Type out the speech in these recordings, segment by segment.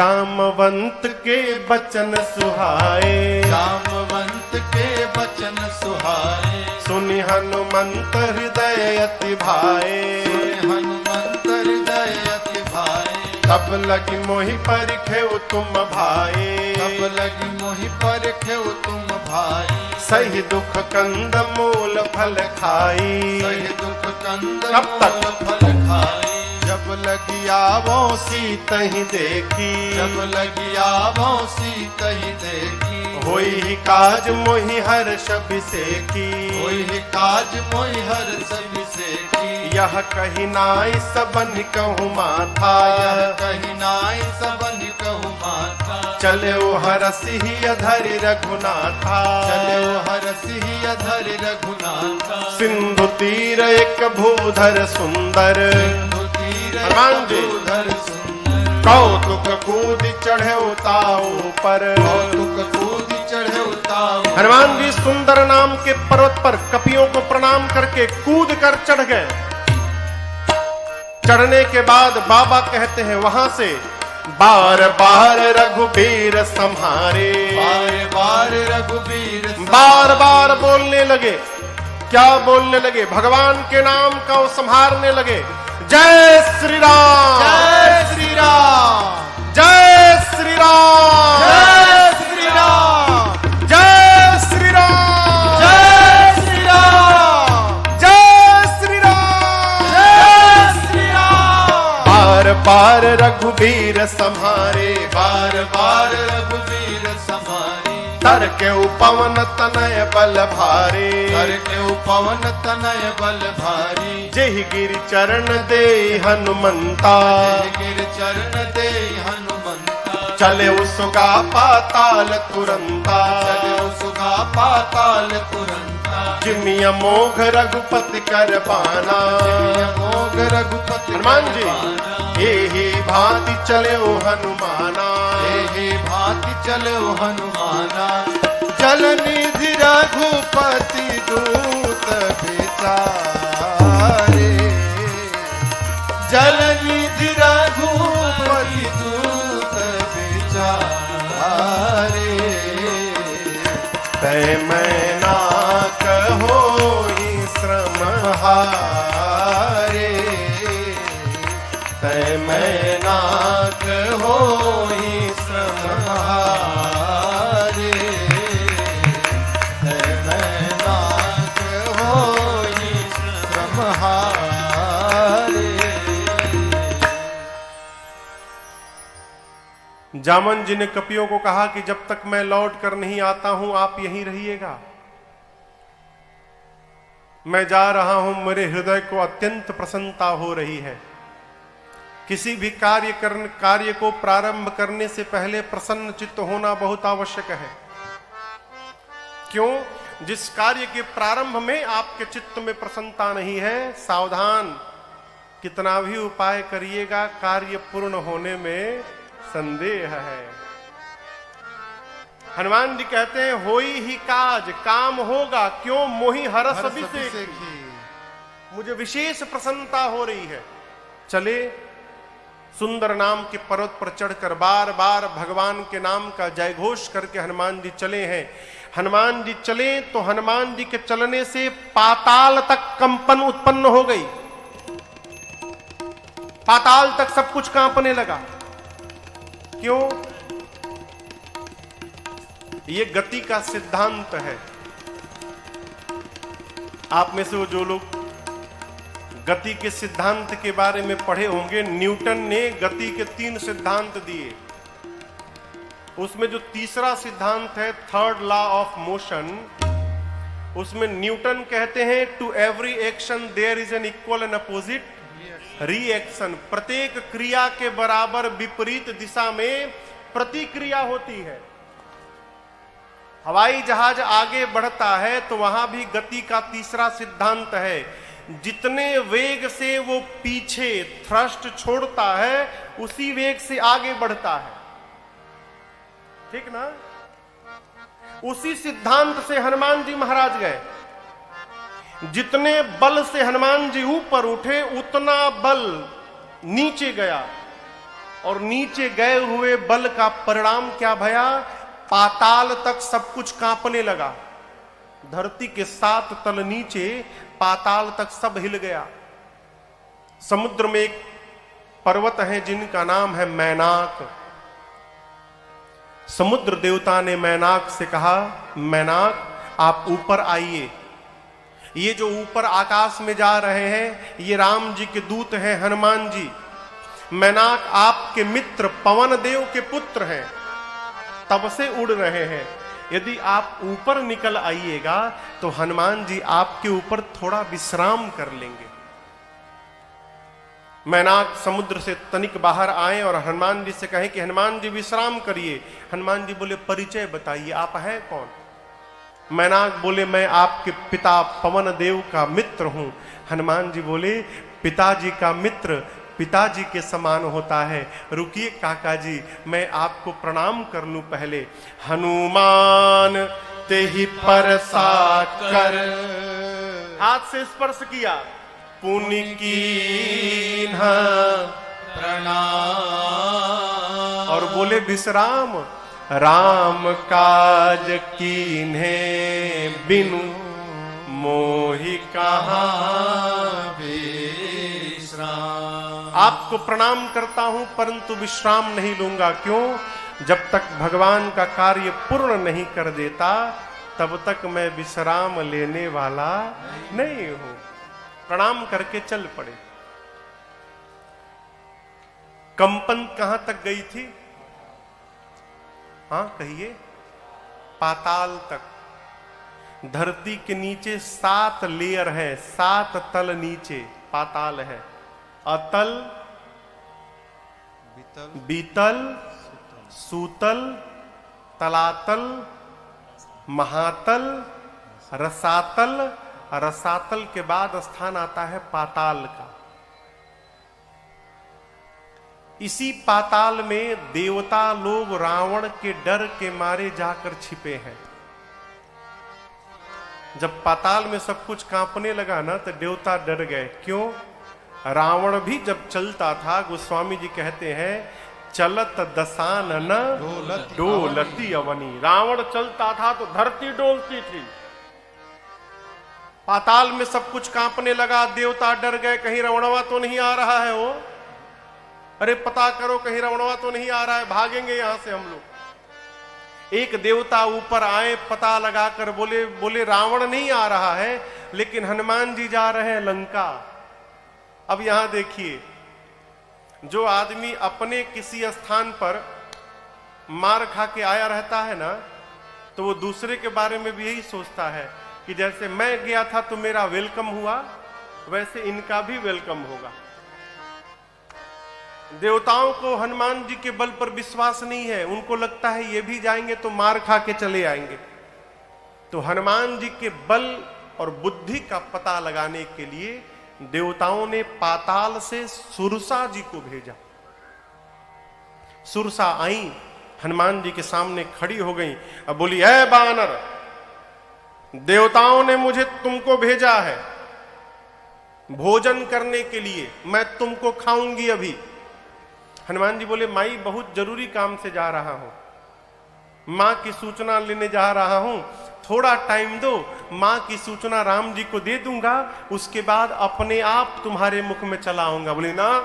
जामवंत के बचन सुहाए, जामवंत के बचन सुहाए, सुनि हनुमंत हृदय अति भाए। सुनि हनुमंत हृदय अति भाए। तब लगी मोहि परिखेउ तुम भाए, तब लगी मोहि परिखेउ तुम भाई। सही दुख कंद मूल फल खाई, सही दुख कंद कब तक? मूल फल खाई। जब लगी आवो सीतहि देखी, जब लगी आवो सीतहि देखी। होई ही काज मोहि हर्ष अभिषेकी, होई ही काज मोहि हर्ष अभिषेकी। यह कही नाई सबन कहूँ माथा, यह कही नाई सबन कहूँ माथा। चले ओ हरसि अधरि रघुनाथा, चले ओ हरसि अधरि रघुनाथा। सिंधु तीर एक भूधर सुंदर, हनुमान जी कौतुक कूद चढ़े उताऊ पर। कौतुक कूद चढ़े उताऊ। हनुमान जी सुंदर नाम के पर्वत पर कपियों को प्रणाम करके कूद कर चढ़ गए। चढ़ने के बाद बाबा कहते हैं वहां से बार बार रघुबीर संहारे, बार बार रघुबीर बार बार बोलने लगे। क्या बोलने लगे? भगवान के नाम का वो संहारने लगे। जय श्री राम, जय श्री राम, जय श्री राम, जय श्री राम, जय श्री राम, जय श्री राम, जय श्री राम, जय श्री राम। बार बार रघुबीर संहारे, बार बार रघुबीर संहारे। तर के उपवन तनय बल भारे, कर के उपवन तनय बल भारी। जेहि गिरि चरण दे हनुमंता, गिर चरण दे हनुमंता। चले उसका पाताल तुरंता, चले उसका पाताल तुरंता। जिमिया मोघ रघुपति कर बाना, मोग रघुपति हनुमान जी करबाना। यही भांति चले ओ हनुमाना, हे भांति चले ओ हनुमाना। जल निधि रघुपति दूत बिचारे, जल निधि रघुपति दूत बिचारे। तै मैं ना कहोहि श्रम हारे, तै मैं ना कहोहि श्रम हारे, तै मैं ना कहोहि श्रम हारे। जामन जी ने कपियों को कहा कि जब तक मैं लौट कर नहीं आता हूं आप यहीं रहिएगा। मैं जा रहा हूं, मेरे हृदय को अत्यंत प्रसन्नता हो रही है। किसी भी कार्य को प्रारंभ करने से पहले प्रसन्न चित्त होना बहुत आवश्यक है। क्यों? जिस कार्य के प्रारंभ में आपके चित्त में प्रसन्नता नहीं है, सावधान, कितना भी उपाय करिएगा कार्य पूर्ण होने में संदेह है। हनुमान जी कहते हैं होई ही काज, काम होगा। क्यों? मोहि हरस अभिषेकी, मुझे विशेष प्रसन्नता हो रही है। चले सुंदर नाम के पर्वत पर चढ़कर बार बार भगवान के नाम का जयघोष करके हनुमान जी चले हैं। हनुमान जी चले तो हनुमान जी के चलने से पाताल तक कंपन उत्पन्न हो गई। पाताल तक सब कुछ कांपने लगा। क्यों? ये गति का सिद्धांत है। आप में से वो जो लोग गति के सिद्धांत के बारे में पढ़े होंगे, न्यूटन ने गति के 3 सिद्धांत दिए। उसमें जो तीसरा सिद्धांत है थर्ड लॉ ऑफ मोशन, उसमें न्यूटन कहते हैं to every action there is an equal and opposite reaction. प्रत्येक क्रिया के बराबर विपरीत दिशा में प्रतिक्रिया होती है। हवाई जहाज आगे बढ़ता है तो वहां भी गति का तीसरा सिद्धांत है। जितने वेग से वो पीछे थ्रस्ट छोड़ता है उसी वेग से आगे बढ़ता है। ठीक ना? उसी सिद्धांत से हनुमान जी महाराज गए। जितने बल से हनुमान जी ऊपर उठे उतना बल नीचे गया। और नीचे गए हुए बल का परिणाम क्या भया? पाताल तक सब कुछ कांपने लगा। धरती के 7 तल नीचे पाताल तक सब हिल गया। समुद्र में एक पर्वत है जिनका नाम है मैनाक। समुद्र देवता ने मैनाक से कहा, मैनाक आप ऊपर आइए। ये जो ऊपर आकाश में जा रहे हैं ये राम जी के दूत हैं, हनुमान जी। मैनाक आपके मित्र पवन देव के पुत्र हैं, तब से उड़ रहे हैं। यदि आप ऊपर निकल आइएगा तो हनुमान जी आपके ऊपर थोड़ा विश्राम कर लेंगे। मैनाक समुद्र से तनिक बाहर आए और हनुमान जी से कहे कि हनुमान जी विश्राम करिए। हनुमान जी बोले, परिचय बताइए, आप हैं कौन? मैनाक बोले, मैं आपके पिता पवन देव का मित्र हूं। हनुमान जी बोले, पिताजी का मित्र पिताजी के समान होता है। रुकिए काका जी, मैं आपको प्रणाम कर लूं पहले। हनुमान तेहि परसा कर, हाथ से स्पर्श किया, पुनि कीन्हा प्रणाम, और बोले विश्राम। राम काज कीन्हे बिनु मोहि कहाँ विश्राम। आपको प्रणाम करता हूं परंतु विश्राम नहीं लूंगा। क्यों? जब तक भगवान का कार्य पूर्ण नहीं कर देता तब तक मैं विश्राम लेने वाला नहीं हूं। प्रणाम करके चल पड़े। कंपन कहां तक गई थी? हाँ कहिए, पाताल तक। धरती के नीचे 7 लेयर है, 7 तल नीचे पाताल है। अतल, बीतल, सूतल, तलातल, महातल, रसातल। रसातल के बाद स्थान आता है पाताल का। इसी पाताल में देवता लोग रावण के डर के मारे जाकर छिपे हैं। जब पाताल में सब कुछ कांपने लगा ना तो देवता डर गए। क्यों? रावण भी जब चलता था, गोस्वामी जी कहते हैं, चलत दसानन डोलती अवनी। रावण चलता था तो धरती डोलती थी। पाताल में सब कुछ कांपने लगा, देवता डर गए, कहीं रावणवा तो नहीं आ रहा है वो। अरे पता करो, कहीं रावणवा तो नहीं आ रहा है, भागेंगे यहां से हम लोग। एक देवता ऊपर आए, पता लगाकर बोले रावण नहीं आ रहा है, लेकिन हनुमान जी जा रहे हैं लंका। अब यहां देखिए, जो आदमी अपने किसी स्थान पर मार खा के आया रहता है ना, तो वो दूसरे के बारे में भी यही सोचता है कि जैसे मैं गया था तो मेरा वेलकम हुआ, वैसे इनका भी वेलकम होगा। देवताओं को हनुमान जी के बल पर विश्वास नहीं है। उनको लगता है ये भी जाएंगे तो मार खा के चले आएंगे। तो हनुमान जी के बल और बुद्धि का पता लगाने के लिए देवताओं ने पाताल से सुरसा जी को भेजा। सुरसा आई, हनुमान जी के सामने खड़ी हो गई। अब बोली, ऐ बानर, देवताओं ने मुझे तुमको भेजा है भोजन करने के लिए, मैं तुमको खाऊंगी अभी। हनुमान जी बोले, माई बहुत जरूरी काम से जा रहा हूं, मां की सूचना लेने जा रहा हूं, थोड़ा टाइम दो, मां की सूचना राम जी को दे दूंगा, उसके बाद अपने आप तुम्हारे मुख में चला आऊंगा। बोले ना,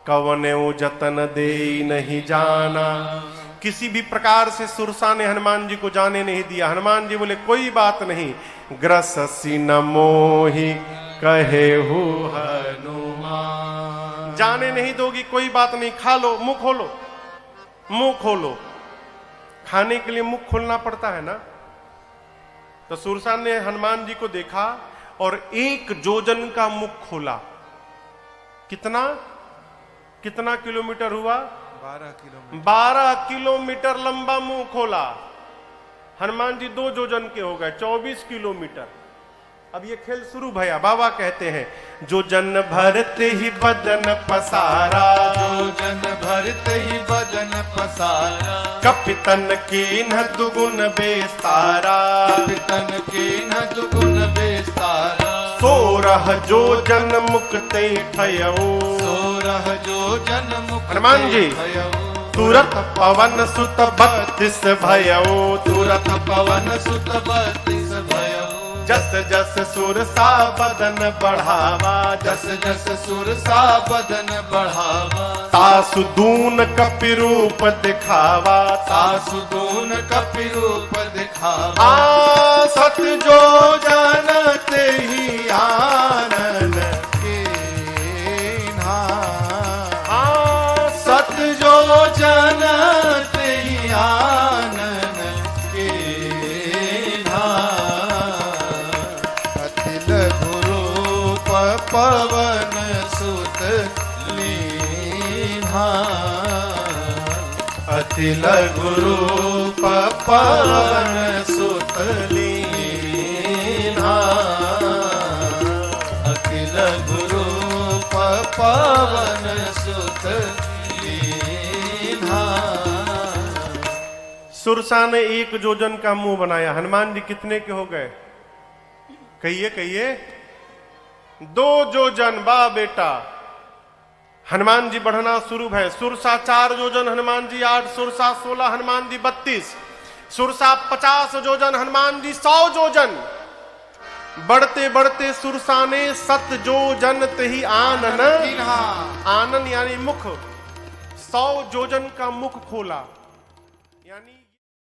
कवनेऊ जतन दे नहीं जाना। किसी भी प्रकार से सुरसा ने हनुमान जी को जाने नहीं दिया। हनुमान जी बोले, कोई बात नहीं, ग्रससी न मोहि कहे हु हनुमान। जाने नहीं दोगी, कोई बात नहीं, खा लो, मुंह खोलो, मुंह खोलो। खाने के लिए मुंह खोलना पड़ता है ना। तो सुरसा ने हनुमान जी को देखा और 1 जोजन का मुख खोला। कितना कितना किलोमीटर हुआ? 12 किलोमीटर लंबा मुंह खोला। हनुमान जी 2 जोजन के हो गए, 24 किलोमीटर। अब ये खेल शुरू भया। बाबा कहते हैं, जो जन भरते ही बदन पसारा, जो जन भरते ही बदन पसारा, कपितन कीन्ह दुगुन बेस्तारा, कपितन कीन्ह दुगुन बेस्तारा। 16 जो जन मुक्ते ठयऊ, 16 11 जो जन मुख हनुमान जी। भयऊ तुरत पवन सुत 32 भयऊ, तुरत पवन सुत 32 भयऊ जस जस सुरसा बदन बढ़ावा, जस जस सुरसा बदन बढ़ावा तासु दून कपि रूप दिखावा, सासु दून कपि रूप दिखावा आ सत जो जानत ही आनन के ना सत जो जानत ही आनन के ना अतिल गुरु पवन सुत लीन्हा अतिल गुरु पवन सुत लीन्हा अतिल गुरु पवन सुत लीन्हा। सुरसा ने 1 जोजन का मुंह बनाया। हनुमान जी कितने के हो गए? कहिए कहिए। 2 जोजन। बा बेटा। हनुमान जी बढ़ना शुरू है। सुरसा 4 जोजन, हनुमान जी 8, सुरसा 16, हनुमान जी 32, सुरसा 50 जोजन, हनुमान जी 100 जोजन। बढ़ते बढ़ते सुरसा ने 7 जोजन तही आनन, आनन यानी मुख, 100 जोजन का मुख खोला, यानी